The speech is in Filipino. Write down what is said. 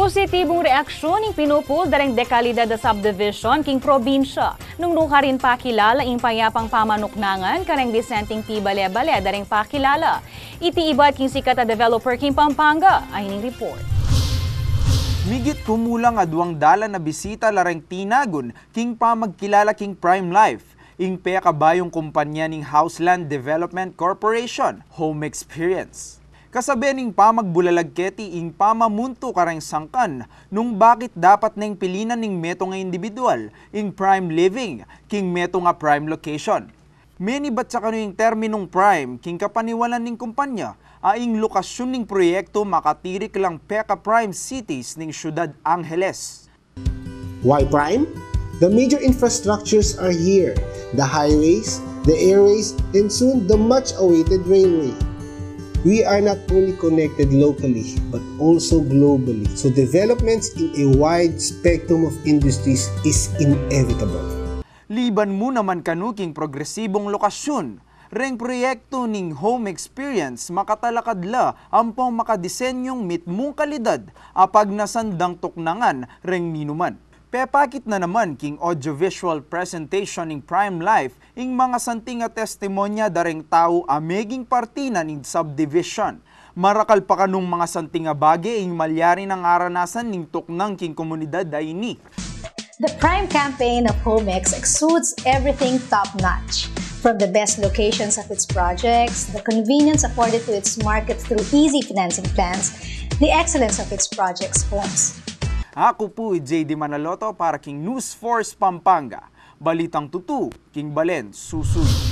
Positibong reaksyon ng pinupul dareng dekalidad da subdivision king probinsya. Nung rin pakilala ing payapang pamanuknangan kareng disenteng ti bale-bale dareng pakilala. Iti ibat king sikat a developer king Pampanga. Ahining report. Migit kumulang a 200 na bisita lareng tinagon king pamagkilala king Prime Life. Ing peya kabayong kumpanya ning Houseland Development Corporation, Home Experience. Kasabi ning pamagbulalagketi ing pamamunto kareng sangkan nung bakit dapat ning pilinan ning meto nga individual ing prime living king meto nga prime location. Many bat sa kanuing terminong prime king kapaniwalan ning kumpanya aing lokasyon ning proyekto makatirik lang peka prime cities ning Ciudad Angeles. Why prime? The major infrastructures are here. The highways, the airways, and soon the much-awaited railway. We are not only connected locally, but also globally. So developments in a wide spectrum of industries is inevitable. Liban mo naman kanuking progresibong lokasyon. Reng proyekto ning Home Experience makatalakadla ampong makadisenyong mitmong kalidad apag nasandang tuknangan reng minuman. Pepakit na naman king audiovisual presentation ning Prime Life ing mga santing nga testimonya dareng tao ameging partina ning subdivision. Marakal pa kanong mga santing nga bagay ing malyari ng aranasan ning tuknang king komunidad daini. The Prime campaign of Homex exudes everything top-notch. From the best locations of its projects, the convenience afforded to its market through easy financing plans, the excellence of its projects' homes. Ako po JD Manaloto para king News Force Pampanga. Balitang tutu, king Balen, susunod.